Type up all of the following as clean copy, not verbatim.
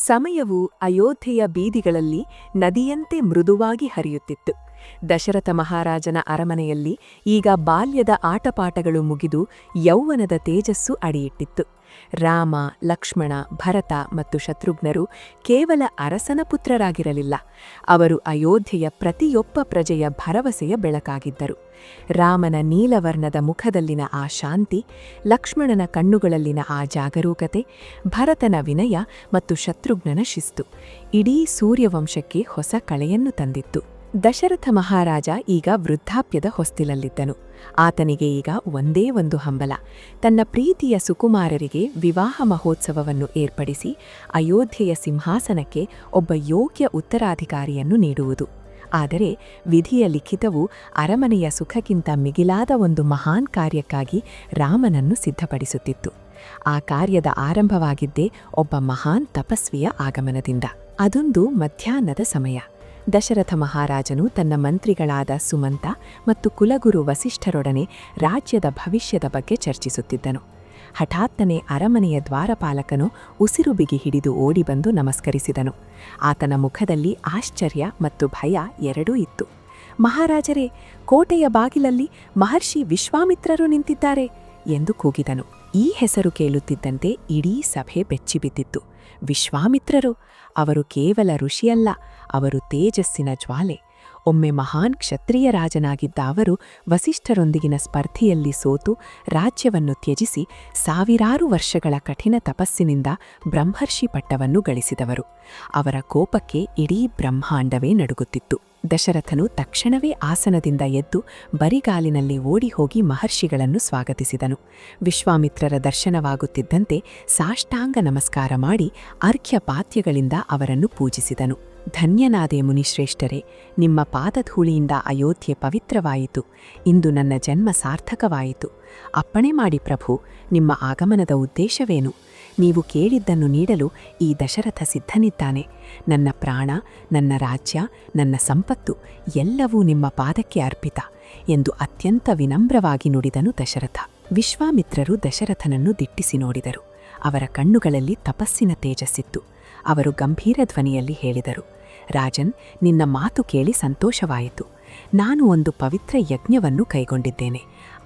ಸಮಯವು ಅಯೋಧ್ಯೆಯ ಬೀದಿಗಳಲ್ಲಿ ನದಿಯಂತೆ ಮೃದುವಾಗಿ ಹರಿಯುತ್ತಿತ್ತು. ದಶರಥ ಮಹಾರಾಜನ ಅರಮನೆಯಲ್ಲಿ ಈಗ ಬಾಲ್ಯದ ಆಟಪಾಠಗಳು ಮುಗಿದು ಯೌವನದ ತೇಜಸ್ಸು ಅಡಿಯಿಟ್ಟಿತ್ತು. ರಾಮ, ಲಕ್ಷ್ಮಣ, ಭರತ ಮತ್ತು ಶತ್ರುಘ್ನರು ಕೇವಲ ಅರಸನ ಪುತ್ರರಾಗಿರಲಿಲ್ಲ, ಅವರು ಅಯೋಧ್ಯೆಯ ಪ್ರತಿಯೊಬ್ಬ ಪ್ರಜೆಯ ಭರವಸೆಯ ಬೆಳಕಾಗಿದ್ದರು. ರಾಮನ ನೀಲವರ್ಣದ ಮುಖದಲ್ಲಿನ ಆ ಶಾಂತಿ, ಲಕ್ಷ್ಮಣನ ಕಣ್ಣುಗಳಲ್ಲಿನ ಆ ಜಾಗರೂಕತೆ, ಭರತನ ವಿನಯ ಮತ್ತು ಶತ್ರುಘ್ನನ ಶಿಸ್ತು ಇಡೀ ಸೂರ್ಯವಂಶಕ್ಕೆ ಹೊಸ ಕಳೆಯನ್ನು ತಂದಿತ್ತು. ದಶರಥ ಮಹಾರಾಜ ಈಗ ವೃದ್ಧಾಪ್ಯದ ಹೊಸ್ತಿಲಲ್ಲಿದ್ದನು. ಆತನಿಗೆ ಈಗ ಒಂದೇ ಒಂದು ಹಂಬಲ, ತನ್ನ ಪ್ರೀತಿಯ ಸುಕುಮಾರರಿಗೆ ವಿವಾಹ ಮಹೋತ್ಸವವನ್ನು ಏರ್ಪಡಿಸಿ ಅಯೋಧ್ಯೆಯ ಸಿಂಹಾಸನಕ್ಕೆ ಒಬ್ಬ ಯೋಗ್ಯ ಉತ್ತರಾಧಿಕಾರಿಯನ್ನು ನೀಡುವುದು. ಆದರೆ ವಿಧಿಯ ಲಿಖಿತವು ಅರಮನೆಯ ಸುಖಕ್ಕಿಂತ ಮಿಗಿಲಾದ ಒಂದು ಮಹಾನ್ ಕಾರ್ಯಕ್ಕಾಗಿ ರಾಮನನ್ನು ಸಿದ್ಧಪಡಿಸುತ್ತಿತ್ತು. ಆ ಕಾರ್ಯದ ಆರಂಭವಾಗಿದ್ದೇ ಒಬ್ಬ ಮಹಾನ್ ತಪಸ್ವಿಯ ಆಗಮನದಿಂದ. ಅದೊಂದು ಮಧ್ಯಾಹ್ನದ ಸಮಯ. ದಶರಥ ಮಹಾರಾಜನು ತನ್ನ ಮಂತ್ರಿಗಳಾದ ಸುಮಂತ ಮತ್ತು ಕುಲಗುರು ವಸಿಷ್ಠರೊಡನೆ ರಾಜ್ಯದ ಭವಿಷ್ಯದ ಬಗ್ಗೆ ಚರ್ಚಿಸುತ್ತಿದ್ದನು. ಹಠಾತ್ತನೆ ಅರಮನೆಯ ದ್ವಾರಪಾಲಕನು ಉಸಿರು ಬಿಗಿ ಹಿಡಿದು ಓಡಿಬಂದು ನಮಸ್ಕರಿಸಿದನು. ಆತನ ಮುಖದಲ್ಲಿ ಆಶ್ಚರ್ಯ ಮತ್ತು ಭಯ ಎರಡೂ ಇತ್ತು. ಮಹಾರಾಜರೇ, ಕೋಟೆಯ ಬಾಗಿಲಲ್ಲಿ ಮಹರ್ಷಿ ವಿಶ್ವಾಮಿತ್ರರು ನಿಂತಿದ್ದಾರೆ ಎಂದು ಕೂಗಿದನು. ಈ ಹೆಸರು ಕೇಳುತ್ತಿದ್ದಂತೆ ಇಡೀ ಸಭೆ ಬೆಚ್ಚಿಬಿದ್ದಿತ್ತು. ವಿಶ್ವಾಮಿತ್ರರು? ಅವರು ಕೇವಲ ಋಷಿಯಲ್ಲ, ಅವರು ತೇಜಸ್ಸಿನ ಜ್ವಾಲೆ. ಒಮ್ಮೆ ಮಹಾನ್ ಕ್ಷತ್ರಿಯ ರಾಜನಾಗಿದ್ದ ಅವರು ವಸಿಷ್ಠರೊಂದಿಗಿನ ಸ್ಪರ್ಧೆಯಲ್ಲಿ ಸೋತು ರಾಜ್ಯವನ್ನು ತ್ಯಜಿಸಿ ಸಾವಿರಾರು ವರ್ಷಗಳ ಕಠಿಣ ತಪಸ್ಸಿನಿಂದ ಬ್ರಹ್ಮರ್ಷಿ ಪಟ್ಟವನ್ನು ಗಳಿಸಿದವರು. ಅವರ ಕೋಪಕ್ಕೆ ಇಡೀ ಬ್ರಹ್ಮಾಂಡವೇ ನಡುಗುತ್ತಿತ್ತು. ದಶರಥನು ತಕ್ಷಣವೇ ಆಸನದಿಂದ ಎದ್ದು ಬರಿಗಾಲಿನಲ್ಲಿ ಓಡಿಹೋಗಿ ಮಹರ್ಷಿಗಳನ್ನು ಸ್ವಾಗತಿಸಿದನು. ವಿಶ್ವಾಮಿತ್ರರ ದರ್ಶನವಾಗುತ್ತಿದ್ದಂತೆ ಸಾಷ್ಟಾಂಗ ನಮಸ್ಕಾರ ಮಾಡಿ ಅರ್ಘ್ಯಪಾತ್ಯಗಳಿಂದ ಅವರನ್ನು ಪೂಜಿಸಿದನು. ಧನ್ಯನಾದೆ ಮುನಿಶ್ರೇಷ್ಠರೇ, ನಿಮ್ಮ ಪಾದಧೂಳಿಯಿಂದ ಅಯೋಧ್ಯೆ ಪವಿತ್ರವಾಯಿತು. ಇಂದು ನನ್ನ ಜನ್ಮ ಸಾರ್ಥಕವಾಯಿತು. ಅಪ್ಪಣೆ ಮಾಡಿ ಪ್ರಭು, ನಿಮ್ಮ ಆಗಮನದ ಉದ್ದೇಶವೇನು? ನೀವು ಕೇಳಿದ್ದನ್ನು ನೀಡಲು ಈ ದಶರಥ ಸಿದ್ಧನಿದ್ದಾನೆ. ನನ್ನ ಪ್ರಾಣ, ನನ್ನ ರಾಜ್ಯ, ನನ್ನ ಸಂಪತ್ತು ಎಲ್ಲವೂ ನಿಮ್ಮ ಪಾದಕ್ಕೆ ಅರ್ಪಿತ ಎಂದು ಅತ್ಯಂತ ವಿನಮ್ರವಾಗಿ ನುಡಿದನು ದಶರಥ. ವಿಶ್ವಾಮಿತ್ರರು ದಶರಥನನ್ನು ದಿಟ್ಟಿಸಿ ನೋಡಿದರು. ಅವರ ಕಣ್ಣುಗಳಲ್ಲಿ ತಪಸ್ಸಿನ ತೇಜಸ್ಸಿತ್ತು. ಅವರು ಗಂಭೀರ ಧ್ವನಿಯಲ್ಲಿ ಹೇಳಿದರು, ರಾಜನ್, ನಿನ್ನ ಮಾತು ಕೇಳಿ ಸಂತೋಷವಾಯಿತು. ನಾನು ಒಂದು ಪವಿತ್ರ ಯಜ್ಞವನ್ನು ಕೈಗೊಂಡಿದ್ದೇನೆ.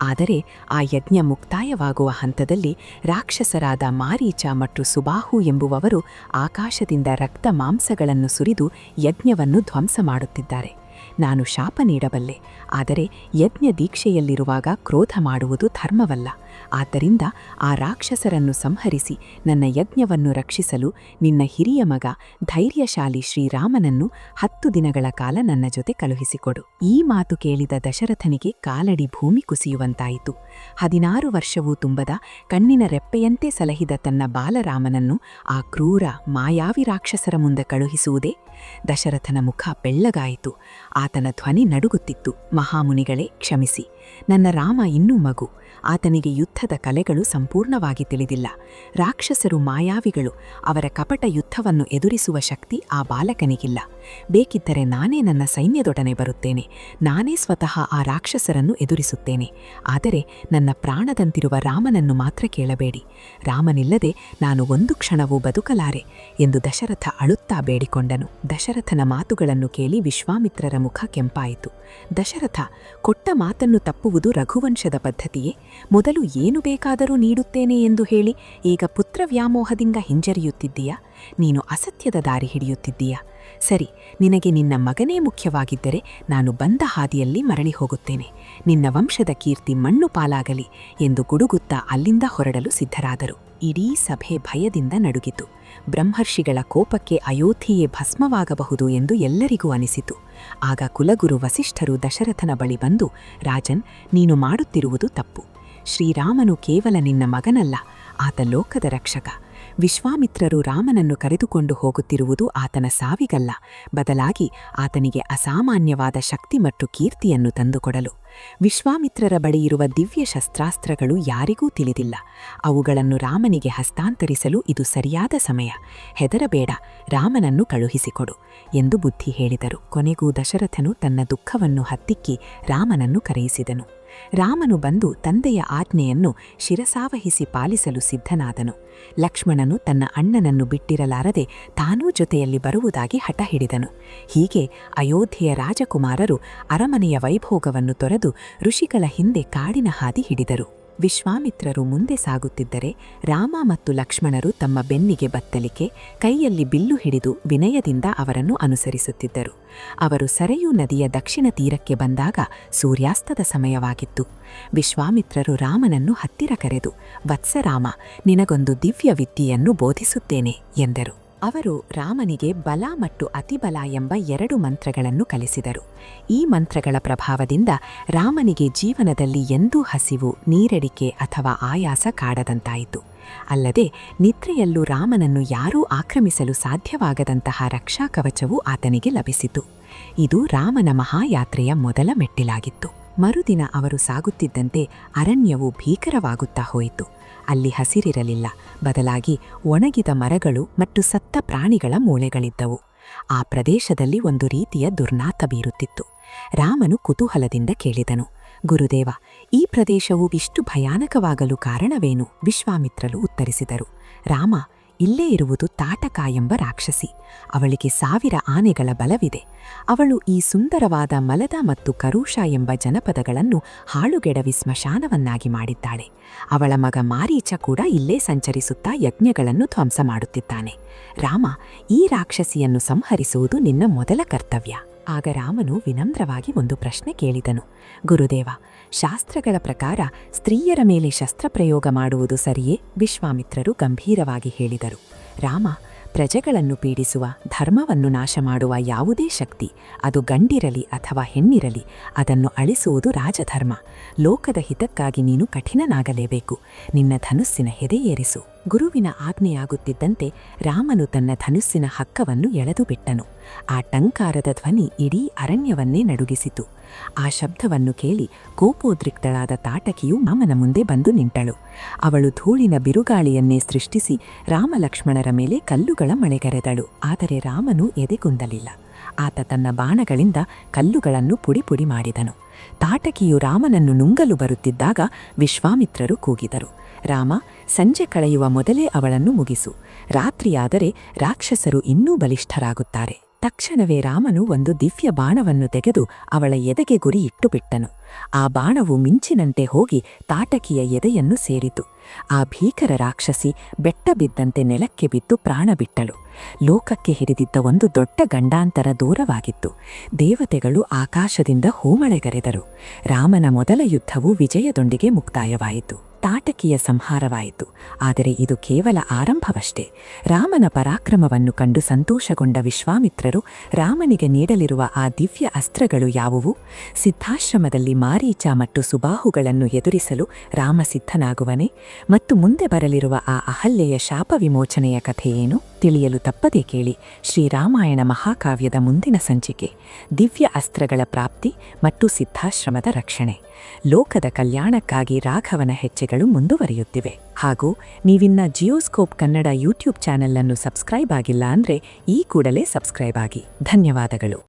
ಆದರೆ ಆ ಯಜ್ಞ ಮುಕ್ತಾಯವಾಗುವ ಹಂತದಲ್ಲಿ ರಾಕ್ಷಸರಾದ ಮಾರೀಚ ಮತ್ತು ಸುಬಾಹು ಎಂಬುವವರು ಆಕಾಶದಿಂದ ರಕ್ತ ಮಾಂಸಗಳನ್ನು ಸುರಿದು ಯಜ್ಞವನ್ನು ಧ್ವಂಸ ಮಾಡುತ್ತಿದ್ದಾರೆ. ನಾನು ಶಾಪ ನೀಡಬಲ್ಲೆ, ಆದರೆ ಯಜ್ಞ ದೀಕ್ಷೆಯಲ್ಲಿರುವಾಗ ಕ್ರೋಧ ಮಾಡುವುದು ಧರ್ಮವಲ್ಲ. ಆದ್ದರಿಂದ ಆ ರಾಕ್ಷಸರನ್ನು ಸಂಹರಿಸಿ ನನ್ನ ಯಜ್ಞವನ್ನು ರಕ್ಷಿಸಲು ನಿನ್ನ ಹಿರಿಯ ಮಗ ಧೈರ್ಯಶಾಲಿ ಶ್ರೀರಾಮನನ್ನು 10 ದಿನಗಳ ಕಾಲ ನನ್ನ ಜೊತೆ ಕಳುಹಿಸಿಕೊಡು. ಈ ಮಾತು ಕೇಳಿದ ದಶರಥನಿಗೆ ಕಾಲಡಿ ಭೂಮಿ ಕುಸಿಯುವಂತಾಯಿತು. 16 ವರ್ಷವೂ ತುಂಬದ ಕಣ್ಣಿನ ರೆಪ್ಪೆಯಂತೆ ಸಲಹಿದ ತನ್ನ ಬಾಲರಾಮನನ್ನು ಆ ಕ್ರೂರ ಮಾಯಾವಿ ರಾಕ್ಷಸರ ಮುಂದೆ ಕಳುಹಿಸುವುದೇ? ದಶರಥನ ಮುಖ ಬೆಳ್ಳಗಾಯಿತು. ಆತನ ಧ್ವನಿ ನಡುಗುತ್ತಿತ್ತು. ಮಹಾಮುನಿಗಳೇ, ಕ್ಷಮಿಸಿ. ನನ್ನ ರಾಮ ಇನ್ನೂ ಮಗು. ಆತನಿಗೆ ಯುದ್ಧದ ಕಲೆಗಳು ಸಂಪೂರ್ಣವಾಗಿ ತಿಳಿದಿಲ್ಲ. ರಾಕ್ಷಸರು ಮಾಯಾವಿಗಳು. ಅವರ ಕಪಟ ಯುದ್ಧವನ್ನು ಎದುರಿಸುವ ಶಕ್ತಿ ಆ ಬಾಲಕನಿಗಿಲ್ಲ. ಬೇಕಿದ್ದರೆ ನಾನೇ ನನ್ನ ಸೈನ್ಯದೊಡನೆ ಬರುತ್ತೇನೆ. ನಾನೇ ಸ್ವತಃ ಆ ರಾಕ್ಷಸರನ್ನು ಎದುರಿಸುತ್ತೇನೆ. ಆದರೆ ನನ್ನ ಪ್ರಾಣದಂತಿರುವ ರಾಮನನ್ನು ಮಾತ್ರ ಕೇಳಬೇಡಿ. ರಾಮನಿಲ್ಲದೆ ನಾನು ಒಂದು ಕ್ಷಣವೂ ಬದುಕಲಾರೆ ಎಂದು ದಶರಥ ಅಳುತ್ತಾ ಬೇಡಿಕೊಂಡನು. ದಶರಥನ ಮಾತುಗಳನ್ನು ಕೇಳಿ ವಿಶ್ವಾಮಿತ್ರರ ಮುಖ ಕೆಂಪಾಯಿತು. ದಶರಥ, ಕೊಟ್ಟ ಮಾತನ್ನು ತಪ್ಪುವುದು ರಘುವಂಶದ ಪದ್ಧತಿಯೇ? ಮೊದಲು ಏನು ಬೇಕಾದರೂ ನೀಡುತ್ತೇನೆ ಎಂದು ಹೇಳಿ ಈಗ ಪುತ್ರ ವ್ಯಾಮೋಹದಿಂದ ಹಿಂಜರಿಯುತ್ತಿದ್ದೀಯಾ? ನೀನು ಅಸತ್ಯದ ದಾರಿ ಹಿಡಿಯುತ್ತಿದ್ದೀಯಾ? ಸರಿ, ನಿನಗೆ ನಿನ್ನ ಮಗನೇ ಮುಖ್ಯವಾಗಿದ್ದರೆ ನಾನು ಬಂದ ಹಾದಿಯಲ್ಲಿ ಮರಳಿ ಹೋಗುತ್ತೇನೆ. ನಿನ್ನ ವಂಶದ ಕೀರ್ತಿ ಮಣ್ಣು ಪಾಲಾಗಲಿ ಎಂದು ಗುಡುಗುತ್ತಾ ಅಲ್ಲಿಂದ ಹೊರಡಲು ಸಿದ್ಧರಾದರು. ಇಡೀ ಸಭೆ ಭಯದಿಂದ ನಡುಗಿತು. ಬ್ರಹ್ಮರ್ಷಿಗಳ ಕೋಪಕ್ಕೆ ಅಯೋಧ್ಯೆಯೇ ಭಸ್ಮವಾಗಬಹುದು ಎಂದು ಎಲ್ಲರಿಗೂ ಅನಿಸಿತು. ಆಗ ಕುಲಗುರು ವಸಿಷ್ಠರು ದಶರಥನ ಬಳಿ ಬಂದು, ರಾಜನ್, ನೀನು ಮಾಡುತ್ತಿರುವುದು ತಪ್ಪು. ಶ್ರೀರಾಮನು ಕೇವಲ ನಿನ್ನ ಮಗನಲ್ಲ, ಆತ ಲೋಕದ ರಕ್ಷಕ. ವಿಶ್ವಾಮಿತ್ರರು ರಾಮನನ್ನು ಕರೆದುಕೊಂಡು ಹೋಗುತ್ತಿರುವುದು ಆತನ ಸಾವಿಗಲ್ಲ, ಬದಲಾಗಿ ಆತನಿಗೆ ಅಸಾಮಾನ್ಯವಾದ ಶಕ್ತಿ ಮತ್ತು ಕೀರ್ತಿಯನ್ನು ತಂದುಕೊಡಲು. ವಿಶ್ವಾಮಿತ್ರರ ಬಳಿ ಇರುವ ದಿವ್ಯ ಶಸ್ತ್ರಾಸ್ತ್ರಗಳು ಯಾರಿಗೂ ತಿಳಿದಿಲ್ಲ. ಅವುಗಳನ್ನು ರಾಮನಿಗೆ ಹಸ್ತಾಂತರಿಸಲು ಇದು ಸರಿಯಾದ ಸಮಯ. ಹೆದರಬೇಡ, ರಾಮನನ್ನು ಕಳುಹಿಸಿಕೊಡು ಎಂದು ಬುದ್ಧಿ ಹೇಳಿದರು. ಕೊನೆಗೂ ದಶರಥನು ತನ್ನ ದುಃಖವನ್ನು ಹತ್ತಿಕ್ಕಿ ರಾಮನನ್ನು ಕರೆಯಿಸಿದನು. ರಾಮನು ಬಂದು ತಂದೆಯ ಆಜ್ಞೆಯನ್ನು ಶಿರಸಾವಹಿಸಿ ಪಾಲಿಸಲು ಸಿದ್ಧನಾದನು. ಲಕ್ಷ್ಮಣನು ತನ್ನ ಅಣ್ಣನನ್ನು ಬಿಟ್ಟಿರಲಾರದೆ ತಾನೂ ಜೊತೆಯಲ್ಲಿ ಬರುವುದಾಗಿ ಹಠ ಹಿಡಿದನು. ಹೀಗೆ ಅಯೋಧ್ಯೆಯ ರಾಜಕುಮಾರರು ಅರಮನೆಯ ವೈಭೋಗವನ್ನು ತೊರೆದು ಋಷಿಗಳ ಹಿಂದೆ ಕಾಡಿನ ಹಾದಿ ಹಿಡಿದರು. ವಿಶ್ವಾಮಿತ್ರರು ಮುಂದೆ ಸಾಗುತ್ತಿದ್ದರೆ ರಾಮ ಮತ್ತು ಲಕ್ಷ್ಮಣರು ತಮ್ಮ ಬೆನ್ನಿಗೆ ಬತ್ತಲಿಕೆ, ಕೈಯಲ್ಲಿ ಬಿಲ್ಲು ಹಿಡಿದು ವಿನಯದಿಂದ ಅವರನ್ನು ಅನುಸರಿಸುತ್ತಿದ್ದರು. ಅವರು ಸರಯೂ ನದಿಯ ದಕ್ಷಿಣ ತೀರಕ್ಕೆ ಬಂದಾಗ ಸೂರ್ಯಾಸ್ತದ ಸಮಯವಾಗಿತ್ತು. ವಿಶ್ವಾಮಿತ್ರರು ರಾಮನನ್ನು ಹತ್ತಿರ ಕರೆದು, "ವತ್ಸರಾಮ, ನಿನಗೊಂದು ದಿವ್ಯ ವಿದ್ಯೆಯನ್ನು ಬೋಧಿಸುತ್ತೇನೆ" ಎಂದರು. ಅವರು ರಾಮನಿಗೆ ಬಲ ಮತ್ತು ಅತಿಬಲ ಎಂಬ 2 ಮಂತ್ರಗಳನ್ನು ಕಲಿಸಿದರು. ಈ ಮಂತ್ರಗಳ ಪ್ರಭಾವದಿಂದ ರಾಮನಿಗೆ ಜೀವನದಲ್ಲಿ ಎಂದೂ ಹಸಿವು, ನೀರಡಿಕೆ ಅಥವಾ ಆಯಾಸ ಕಾಡದಂತಾಯಿತು. ಅಲ್ಲದೆ ನಿದ್ರೆಯಲ್ಲೂ ರಾಮನನ್ನು ಯಾರೂ ಆಕ್ರಮಿಸಲು ಸಾಧ್ಯವಾಗದಂತಹ ರಕ್ಷಾ ಕವಚವೂ ಆತನಿಗೆ ಲಭಿಸಿತು. ಇದು ರಾಮನ ಮಹಾಯಾತ್ರೆಯ ಮೊದಲ ಮೆಟ್ಟಿಲಾಗಿತ್ತು. ಮರುದಿನ ಅವರು ಸಾಗುತ್ತಿದ್ದಂತೆ ಅರಣ್ಯವು ಭೀಕರವಾಗುತ್ತಾ ಹೋಯಿತು. ಅಲ್ಲಿ ಹಸಿರಿರಲಿಲ್ಲ, ಬದಲಾಗಿ ಒಣಗಿದ ಮರಗಳು ಮತ್ತು ಸತ್ತ ಪ್ರಾಣಿಗಳ ಮೂಳೆಗಳಿದ್ದವು. ಆ ಪ್ರದೇಶದಲ್ಲಿ ಒಂದು ರೀತಿಯ ದುರ್ನಾತ ಬೀರುತ್ತಿತ್ತು. ರಾಮನು ಕುತೂಹಲದಿಂದ ಕೇಳಿದನು, "ಗುರುದೇವ, ಈ ಪ್ರದೇಶವು ಇಷ್ಟು ಭಯಾನಕವಾಗಲು ಕಾರಣವೇನು?" ವಿಶ್ವಾಮಿತ್ರರು ಉತ್ತರಿಸಿದರು, "ರಾಮ, ಇಲ್ಲೇ ಇರುವುದು ತಾಟಕ ಎಂಬ ರಾಕ್ಷಸಿ. ಅವಳಿಗೆ 1000 ಆನೆಗಳ ಬಲವಿದೆ. ಅವಳು ಈ ಸುಂದರವಾದ ಮಲದ ಮತ್ತು ಕರುಷ ಎಂಬ ಜನಪದಗಳನ್ನು ಹಾಳುಗೆಡವಿ ಸ್ಮಶಾನವನ್ನಾಗಿ ಮಾಡಿದ್ದಾಳೆ. ಅವಳ ಮಗ ಮಾರೀಚ ಕೂಡ ಇಲ್ಲೇ ಸಂಚರಿಸುತ್ತಾ ಯಜ್ಞಗಳನ್ನು ಧ್ವಂಸ ಮಾಡುತ್ತಿದ್ದಾನೆ. ರಾಮ, ಈ ರಾಕ್ಷಸಿಯನ್ನು ಸಂಹರಿಸುವುದು ನಿನ್ನ ಮೊದಲ ಕರ್ತವ್ಯ." ಆಗ ರಾಮನು ವಿನಮ್ರವಾಗಿ ಒಂದು ಪ್ರಶ್ನೆ ಕೇಳಿದನು, "ಗುರುದೇವ, ಶಾಸ್ತ್ರಗಳ ಪ್ರಕಾರ ಸ್ತ್ರೀಯರ ಮೇಲೆ ಶಸ್ತ್ರಪ್ರಯೋಗ ಮಾಡುವುದು ಸರಿಯೇ?" ವಿಶ್ವಾಮಿತ್ರರು ಗಂಭೀರವಾಗಿ ಹೇಳಿದರು, "ರಾಮ, ಪ್ರಜೆಗಳನ್ನು ಪೀಡಿಸುವ, ಧರ್ಮವನ್ನು ನಾಶ ಮಾಡುವ ಯಾವುದೇ ಶಕ್ತಿ, ಅದು ಗಂಡಿರಲಿ ಅಥವಾ ಹೆಣ್ಣಿರಲಿ, ಅದನ್ನು ಅಳಿಸುವುದು ರಾಜಧರ್ಮ. ಲೋಕದ ಹಿತಕ್ಕಾಗಿ ನೀನು ಕಠಿಣನಾಗಲೇಬೇಕು. ನಿನ್ನ ಧನುಸ್ಸಿನ ಹೆದೆಯೇರಿಸು." ಗುರುವಿನ ಆಜ್ಞೆಯಾಗುತ್ತಿದ್ದಂತೆ ರಾಮನು ತನ್ನ ಧನುಸ್ಸಿನ ಹಕ್ಕವನ್ನು ಎಳೆದು ಬಿಟ್ಟನು. ಆ ಟಂಕಾರದ ಧ್ವನಿ ಇಡೀ ಅರಣ್ಯವನ್ನೇ ನಡುಗಿಸಿತು. ಆ ಶಬ್ದವನ್ನು ಕೇಳಿ ಕೋಪೋದ್ರಿಕ್ತಳಾದ ತಾಟಕಿಯು ರಾಮನ ಮುಂದೆ ಬಂದು ನಿಂತಳು. ಅವಳು ಧೂಳಿನ ಬಿರುಗಾಳಿಯನ್ನೇ ಸೃಷ್ಟಿಸಿ ರಾಮಲಕ್ಷ್ಮಣರ ಮೇಲೆ ಕಲ್ಲುಗಳ ಮಳೆಗರೆದಳು. ಆದರೆ ರಾಮನು ಎದೆಗುಂದಲಿಲ್ಲ. ಆತ ತನ್ನ ಬಾಣಗಳಿಂದ ಕಲ್ಲುಗಳನ್ನು ಪುಡಿ ಮಾಡಿದನು. ತಾಟಕಿಯು ರಾಮನನ್ನು ನುಂಗಲು ಬರುತ್ತಿದ್ದಾಗ ವಿಶ್ವಾಮಿತ್ರರು ಕೂಗಿದರು, "ರಾಮ, ಸಂಜೆ ಕಳೆಯುವ ಮೊದಲೇ ಅವಳನ್ನು ಮುಗಿಸು. ರಾತ್ರಿಯಾದರೆ ರಾಕ್ಷಸರು ಇನ್ನೂ ಬಲಿಷ್ಠರಾಗುತ್ತಾರೆ." ತಕ್ಷಣವೇ ರಾಮನು ಒಂದು ದಿವ್ಯ ಬಾಣವನ್ನು ತೆಗೆದು ಅವಳ ಎದೆಗೆ ಗುರಿ ಇಟ್ಟು ಬಿಟ್ಟನು. ಆ ಬಾಣವು ಮಿಂಚಿನಂತೆ ಹೋಗಿ ತಾಟಕಿಯ ಎದೆಯನ್ನು ಸೇರಿತು. ಆ ಭೀಕರ ರಾಕ್ಷಸಿ ಬೆಟ್ಟ ಬಿದ್ದಂತೆ ನೆಲಕ್ಕೆ ಬಿದ್ದು ಪ್ರಾಣ ಬಿಟ್ಟಳು. ಲೋಕಕ್ಕೆ ಹಿಡಿದಿದ್ದ ಒಂದು ದೊಡ್ಡ ಗಂಡಾಂತರ ದೂರವಾಗಿತ್ತು. ದೇವತೆಗಳು ಆಕಾಶದಿಂದ ಹೂಮಳೆಗರೆದರು. ರಾಮನ ಮೊದಲ ಯುದ್ಧವು ವಿಜಯದೊಂದಿಗೆ ಮುಕ್ತಾಯವಾಯಿತು. ತಾಟಕಿಯ ಸಂಹಾರವಾಯಿತು. ಆದರೆ ಇದು ಕೇವಲ ಆರಂಭವಷ್ಟೇ. ರಾಮನ ಪರಾಕ್ರಮವನ್ನು ಕಂಡು ಸಂತೋಷಗೊಂಡ ವಿಶ್ವಾಮಿತ್ರರು ರಾಮನಿಗೆ ನೀಡಲಿರುವ ಆ ದಿವ್ಯ ಅಸ್ತ್ರಗಳು ಯಾವುವು? ಸಿದ್ಧಾಶ್ರಮದಲ್ಲಿ ಮಾರೀಚ ಮತ್ತು ಸುಬಾಹುಗಳನ್ನು ಎದುರಿಸಲು ರಾಮ ಸಿದ್ಧನಾಗುವನೇ? ಮತ್ತು ಮುಂದೆ ಬರಲಿರುವ ಆ ಅಹಲ್ಯೆಯ ಶಾಪ ವಿಮೋಚನೆಯ ಕಥೆಯೇನು? ತಿಳಿಯಲು ತಪ್ಪದೇ ಕೇಳಿ ಶ್ರೀರಾಮಾಯಣ ಮಹಾಕಾವ್ಯದ ಮುಂದಿನ ಸಂಚಿಕೆ, ದಿವ್ಯ ಅಸ್ತ್ರಗಳ ಪ್ರಾಪ್ತಿ ಮತ್ತು ಸಿದ್ಧಾಶ್ರಮದ ರಕ್ಷಣೆ. ಲೋಕದ ಕಲ್ಯಾಣಕ್ಕಾಗಿ ರಾಘವನ ಹೆಜ್ಜೆಗಳು ಮುಂದುವರಿಯುತ್ತಿವೆ. ಹಾಗೂ ನೀವಿನ್ನ ಜಿಯೋಸ್ಕೋಪ್ ಕನ್ನಡ ಯೂಟ್ಯೂಬ್ ಚಾನೆಲ್ ಅನ್ನು ಸಬ್ಸ್ಕ್ರೈಬ್ ಆಗಿಲ್ಲ ಅಂದ್ರೆ ಈ ಕೂಡಲೇ ಸಬ್ಸ್ಕ್ರೈಬ್ ಆಗಿ. ಧನ್ಯವಾದಗಳು.